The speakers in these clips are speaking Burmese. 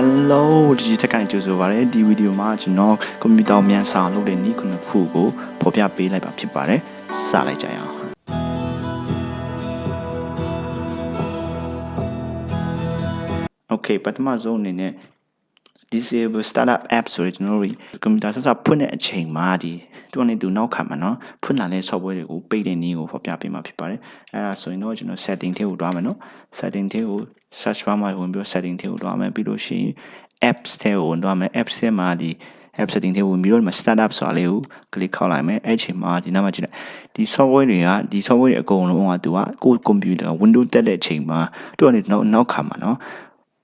Hello, Dgtech ကနေကြိုဆိုပါရစေဒီဗီဒီယိုမှာကျွန်တော်ကွန်ပျူတာမြန်စာလုပ်တဲ့နည်းခုနှစ်ခုကိုဖော်ပြပေးလိုက်ပါဖြစ်ပါတယ်စလိုက်ကြရအောင် Okay ပထမဆုံးအနေနဲ့ disable startup app ဆိုရင်ကျွန်တော်တို့ကွန်ပျူတာဆက်စပ်ဖွင့်တဲ့အချိန်မှာဒီသူကနေသူနောက်ခံမှာเนาะဖွင့်လာတဲ့ software တွေကိုပိတ်တဲ့နည်းကိုဖော်ပြပေးမှာဖြစ်ပါတယ်အဲ့ဒါဆိုရင်တော့ကျွန်တော် setting ထဲကိုတွားမယ်เนาะ setting ထဲကို search bar မှာဝင်ပြီး setting ထဲကိုတွားမယ်ပြီးလို့ရှိရင် apps ထဲကိုဝင်တွားမယ် apps ထဲမှာဒီ app setting ထဲဝင်ပြီးတော့ startup ဆိုတာလေးကို click ခောက်လိုက်မယ်အဲ့ချိန်မှာဒီနောက်မှာကြည့်လိုက်ဒီ software တွေကဒီ software တွေအကုန်လုံးကသူကကိုယ် computer Windows တက်တဲ့အချိန်မှာသူကနေနောက်ခံမှာเนาะ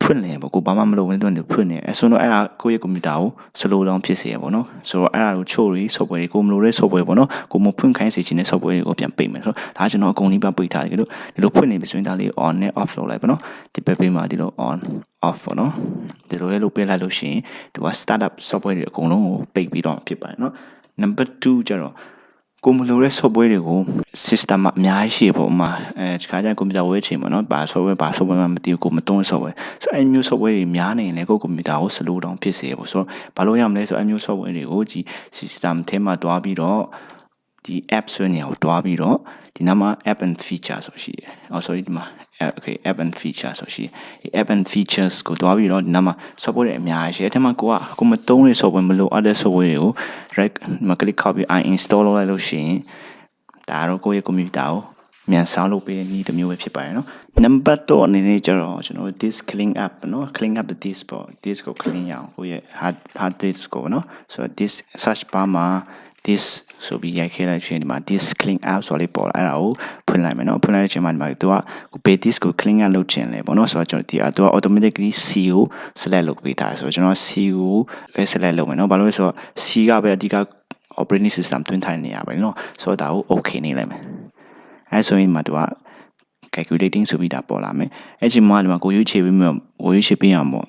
ဖွင့်နေပေါ့ကိုဘာမှမလုပ်ဝင်တော့နေဖွင့်နေအဲဆိုတော့အဲ့ဒါကိုယ့်ရဲ့ကွန်ပျူတာကို slow down ဖြစ်စေရပေါ့နော်ဆိုတော့အဲ့ဒါကိုချို့ပြီး software တွေကိုမလိုတဲ့ software ပေါ့နော်ကိုမဖွင့်ခိုင်းစေချင်တဲ့ software တွေကိုပြန်ပိတ်မယ်ဆိုတော့ဒါကျွန်တော်အကုန်လုံးပြပိတ်ထားတယ်လို့ဒီလိုဖွင့်နေပြီဆိုရင်ဒါလေး on နဲ့ off လုပ်လိုက်ပေါ့နော်ဒီဘက်ပေးမှာဒီလို on off ပေါ့နော်ဒီလိုလေးလုပ်ပေးလိုက်လို့ရှိရင်ဒီက startup software တွေအကုန်လုံးကိုပိတ်ပြီးတော့ဖြစ်ပါတယ်နော် number 2ကျတော့ကိုမလိုတဲ့ software တွေကို system မှာအများကြီးရှိပေါ့မှာခါကျရင်ကွန်ပျူတာဝယ်ချင်ပေါ့နော်ဘာ software မှမသိဘူးကိုမသုံး software ဆိုအဲ့မျိုး software တွေများနေရင်လည်းကိုကွန်ပျူတာကို slow down ဖြစ်စေပေါ့ဆိုတော့ဘာလို့ရမလဲဆိုအဲ့မျိုး software တွေကိုဒီ system ထဲမှာတွားပြီးတော့ဒီ app ဆိုတဲ့နေရာကိုတွားပြီးတော့ဒီနားမှာ app and feature ဆိုရှိတယ်။ sorry ဒီမှာ okay app and feature ဆိုရှိဒီ app and features ကိုတွားပြီးတော့ဒီနားမှာ software တွေအများကြီးရှိတယ်။အဲ့မှာကိုမသုံးတဲ့ software မလိုအပ်တဲ့ software တွေကို right ဒီမှာ click ခောက်ပြီး uninstall လုပ်လိုက်လို့ရှိရင်ဒါတော့ကိုယ့်ရဲ့ကွန်ပျူတာကိုမြန်ဆောင်လုပ်ပေးတဲ့နည်းတစ်မျိုးပဲဖြစ်ပါတယ်နော် number 2အနေနဲ့ကျတော့ကျွန်တော် disk clean up နော် clean up the disk ပေါ့ disk ကို clean ရအောင်ကိုယ့်ရဲ့ hard disk ကိုနော်ဆိုတော့ disk search bar မှာ disk ဆိုပြီးရိုက်ခဲလိုက်ခြင်းဒီမှာ disk clean up ဆိုလေးပေါ်လာအဲ့ဒါကိုဖွင့်လိုက်မယ်နော်ဖွင့်လိုက်ခြင်းမှာဒီမှာသူကဘယ် disk ကို clean up လုပ်ခြင်းလဲပေါ့နော်ဆိုတော့ကျွန်တော်ဒီသူက automatically C ကို select လုပ်ပေးထားတယ်ဆိုတော့ကျွန်တော် C ကို select လုပ်မယ်နော်ဘာလို့လဲဆိုတော့ C ကပဲအဓိကoperating system တွင်းထိုင်နေရပါတယ်နော်ဆိုတော့ဒါကို okay နေလိုက်မယ်အဲဆိုရင်မှသူက calculating ဆိုပြီးဒါပေါ်လာမယ်အဲ့ချိန်မှာဒီမှာကိုရွေးချယ်ပြီးအောင်ပေါ့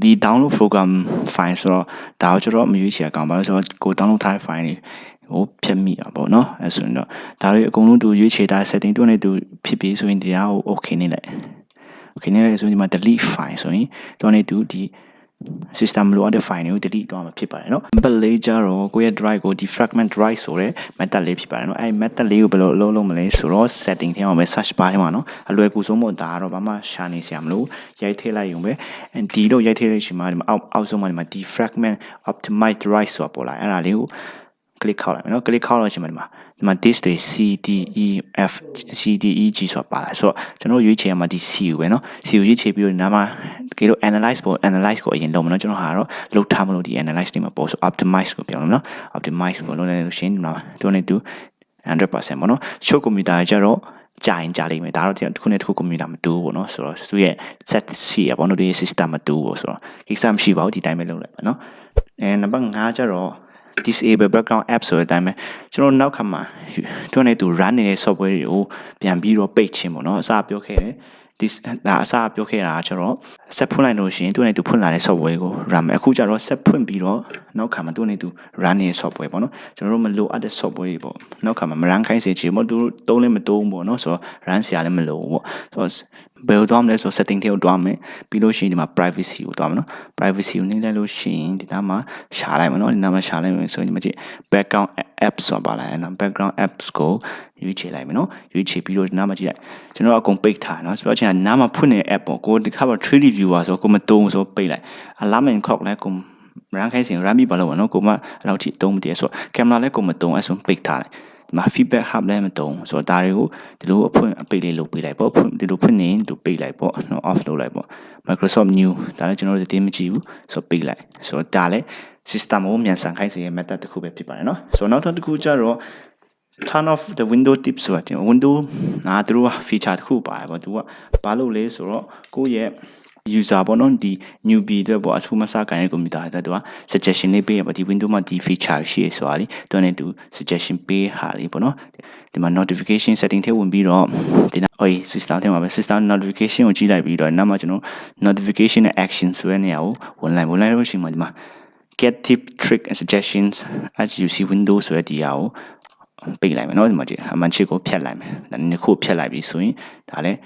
ဒီ download program file ဆိုတော့ဒါကိုကျွန်တော်မရွေးချယ်အောင်ပါလို့ဆိုတော့ကို download ထားတဲ့ file တွေကိုဖြတ်မိတာပေါ့နော်အဲဆိုရင်တော့ဒါတွေအကုန်လုံးသူရွေးချယ်ထား setting တွန်းနေသူဖြစ်ပြီးဆိုရင်ဒီဟာကို okay နေလိုက် okay နေလိုက်ဆိုရင်ဒီမှာ delete file ဆိုရင်တွန်းနေသူဒီsystem လိုအပ်တဲ့ file တွေကို delete သွားမှာဖြစ်ပါတယ်เนาะ number 4ကျတော့ကိုယ့်ရဲ့ drive ကို defragment drive ဆိုတဲ့ method လေးဖြစ်ပါတယ်เนาะအဲဒီ method လေးကိုဘယ်လိုလုပ်မလဲဆိုတော့ setting ထဲမှာပဲ search bar ထဲမှာเนาะအလွယ်ကူဆုံးပေါ့ဒါကတော့ဘာမှရှာနေစရာမလိုရိုက်ထည့်လိုက်ရုံပဲဒီတော့ရိုက်ထည့်လိုက်ရှင်မှာဒီမှာအောက်ဆုံးမှာဒီမှာ defragment optimize drive ဆိုတာပေါ်လာအဲ့ဒါလေးကိုclick ခောက်လိုက်မယ်เนาะ click ခောက်လို့ရှင်မှာဒီမှာ disk တွေ C D E F C D E G ဆိုတာပါလာဆိုတော့ကျွန်တော်ရွေးချယ်ရမှာဒီ C ကိုပဲเนาะ C ကိုရွေးချယ်ပြီးတော့နားမှာကဲလို့ analyze ကိုအရင်လုပ်မယ်เนาะကျွန်တော်ဟာတော့လုပ်ထားမလို့ဒီ analyze တွေမှာပေါ့ဆို optimize ကိုပြောလို့เนาะ optimize ကိုလုပ်နေလို့ရှင်ဒီမှာသူနေသူ 100% ပေါ့เนาะချို့ကွန်ပျူတာကျတော့ကြာရင်ကြာလိမ့်မယ်ဒါတော့တစ်ခုနဲ့တစ်ခုကွန်ပျူတာမတူဘူးပေါ့เนาะဆိုတော့သူရဲ့ set ရှိရပေါ့เนาะဒီ system မတူဘူးပေါ့ဆိုတော့ကိစ္စမရှိပါဘူးဒီတိုင်းပဲလုပ်လိုက်ပါเนาะနံပါတ်5ကျတော့ disable background app ဆိုတဲ့အတိုင်းပဲကျွန်တော်နောက်ခါမှာသူနဲ့သူ run နေတဲ့ software တွေကိုပြန်ပြီးတော့ပိတ်ခြင်းပေါ့เนาะအစပြောခဲ့တယ်ဒါအစပြောခဲ့တာကျတော့ဆက်ဖွင့်လိုက်လို့ရှိရင်သူနဲ့သူဖွင့်လာတဲ့ software ကို run မယ်အခုကျတော့ဆက်ဖွင့်ပြီးတော့နောက်ခါမှာသူနဲ့သူ run နေတဲ့ software ပေါ့เนาะကျွန်တော်တို့မလိုအပ်တဲ့ software တွေပေါ့နောက်ခါမှာမ run ခိုင်းစေချင်ပေါ့သူသုံးလည်းမသုံးပေါ့เนาะဆိုတော့ run စရာလည်းမလိုဘူးပေါ့ဆိုတော့ဘယ်လိုသွားမလဲဆို setting ထဲကိုတွားမယ်ပြီးလို့ရှိရင်ဒီမှာ privacy ကိုတွားမယ်เนาะ privacy ကိုနှိမ့်လိုက်လို့ရှိရင်ဒီနားမှာရှာလိုက်မယ်เนาะဒီနားမှာရှာလိုက်မယ်ဆိုရင်ဒီမှာကြည့် background apps ဆိုတာပါလာတယ်နော် background apps ကိုရွေးချယ်လိုက်မယ်เนาะရွေးချယ်ပြီးတော့ဒီနားမှာကြည့်လိုက်ကျွန်တော်အကုန်ပိတ်ထားเนาะဆိုတော့ချင်းနားမှာဖွင့်နေတဲ့ app ပေါ့ကိုဒီခါမှာ 3D viewer ဆိုကိုမတုံးဆိုပိတ်လိုက် alarm and clock လည်းကို run ခိုင်းစင် run ပြီးပါလို့เนาะကိုမအဲ့လောက်ထိတုံးမတည်ဆို camera လည်းကိုမတုံးအဲ့ဆိုပိတ်ထားလိုက်ဒီမှာ feedback hub လည်းမတုံးဆိုတော့ဒါတွေကိုဒီလိုအဖွင့်အပိတ်လေးလုပ်ပေးလိုက်ပေါ့ဒီလိုဖွင့်နေဒီပိတ်လိုက်ပေါ့เนาะ off လုပ်လိုက်ပေါ့ Microsoft new ဒါလည်းကျွန်တော်တို့တည်မကြည့်ဘူးဆိုတော့ပိတ်လိုက်ဆိုတော့ဒါလည်း system ကိုမြန်ဆန်ခိုင်းစေတဲ့ method တစ်ခုပဲဖြစ်ပါတယ်เนาะဆိုတော့နောက်တစ်ခုကျတော့turn off the window tip ဆိုတာတင် window သူတို့ feature တစ်ခုပါတယ်ပေါ့သူကဘာလို့လဲဆိုတော့ကိုယ့်ရဲ့ user ပေါ့နော်ဒီ newbie တွေပေါ့အထူးမစကိုင်းတဲ့ကွန်ပျူတာတွေသူက suggestion လေးပေးရပါဒီ window မှာဒီ feature ရှိရဆိုတာလေသူနဲ့သူ suggestion ပေးဟာလေးပေါ့နော်ဒီမှာ notification setting ထဲဝင်ပြီးတော့ဒီနာsystem ထဲမှာပဲ system notification ကိုကြည့်လိုက်ပြီးတော့နောက်မှကျွန်တော် notification နဲ့ action ဆိုတဲ့နေရာကိုဝင်လိုက်လို့ရှိမှဒီမှာ get tip trick and suggestions as you see windows ဆိုတဲ့ဒီဟာကိုပိတ်လိုက်မယ်เนาะဒီမှာကြည့်အမှန်ချစ်ကိုဖြတ်လိုက်မယ်ဒါနှစ်ခုဖြတ်လိုက်ပြီးဆိုရင်ဒါလည်း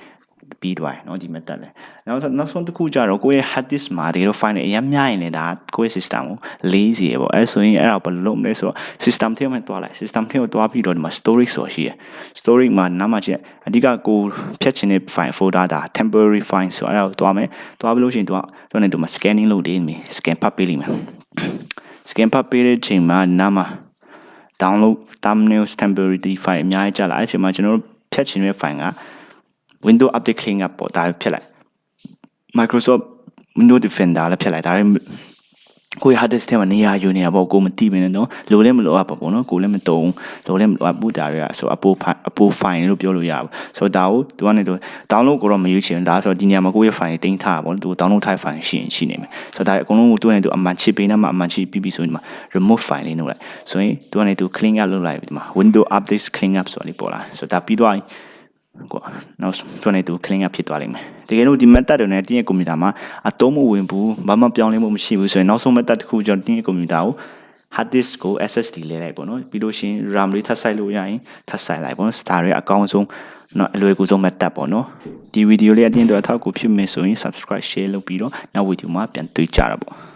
ပြီးသွားတယ်เนาะဒီ method လဲနောက်ဆုံးတစ်ခုကြတော့ကိုယ့်ရဲ့ hard disk မှာတကယ်လို့ file တွေအများများရင်လည်းဒါကိုယ့်ရဲ့ system ကိုလေးစီရပေါ့အဲဆိုရင်အဲ့ဒါဘယ်လိုလုပ်မလဲဆိုတော့ system ထဲမှာတွားလိုက် system ထဲကိုတွားပြီးတော့ဒီမှာ storage ဆိုရှိရယ် storage မှာနားမှာချက်အဓိကကိုဖြတ်ချင်တဲ့ file folder ဒါ temporary file ဆိုအဲ့ဒါကိုတွားမယ်တွားပြီးလို့ရှိရင်သူကမှာ scanning လုပ်တယ်မြင် scan ဖတ်ပေးလိမ့်မယ် scan ဖတ်ပေးတဲ့ချိန်မှာနားမှာ download thumbnails temporary file အများကြီးကြာလာအဲ့ချိန်မှာကျွန်တော်တို့ဖြတ်ချင်တဲ့ file က window update clean up ပေါ့ဒါဖြတ်လိုက် Microsoft Windows Defender လည်းဖြတ်လိုက်ဒါကိုယ့် hard disk ထဲမှာနေရာယူနေရပေါ့ကိုမသိဘဲနဲ့နော်လိုလည်းမလိုအပ်ပါဘူးနော်ကိုလည်းမတုံလိုလည်းမလိုအပ်ဘူးဒါတွေကဆိုအပို file လို့ပြောလို့ရပါဆိုတော့ဒါကိုသူကနေတော့ download ကိုတော့မယူချင်ဒါဆိုတော့ဒီနေရာမှာကိုယ့်ရဲ့ file တွေတင်ထားပါပေါ့သူ download type file ရှိနေမယ်ဆိုတော့ဒါအကုန်လုံးကိုသူကနေတော့အမှန်ချစ်ပေးနေမှာအမှန်ချစ်ပြီးဆိုဒီမှာ remove file လေးနှုတ်လိုက်ဆိုရင်သူကနေတော့ clean up လုပ်လိုက်ဒီမှာ window update clean up ဆိုပြီးပေါ်လာဆိုတော့ဒါပြီးတော့ကိုနောက်သူနေသူ clean up ဖြစ်သွားလိမ့်မယ်တကယ်လို့ဒီ method တွေနဲ့တင်းရဲ့ computer မှာအသုံးမဝင်ဘူးဘာမှပြောင်းလဲမှုမရှိဘူးဆိုရင်နောက်ဆုံး method တစ်ခုကျွန်တော်တင်းရဲ့ computer ကို hard disk ကို SSD လဲလိုက်ပေါ့နော်ပြီးလို့ရှိရင် RAM လေးထပ်ဆိုင်လို့ရရင်ထပ်ဆိုင်လိုက်ပေါ့နော် star ရဲ့အကောင်းဆုံးနော်အလွယ်ကူဆုံး method ပေါ့နော်ဒီ video လေးအတင်းတော့အထောက်အကူဖြစ်မယ်ဆိုရင် subscribe share လုပ်ပြီးတော့နောက် video မှာပြန်တွေ့ကြတာပေါ့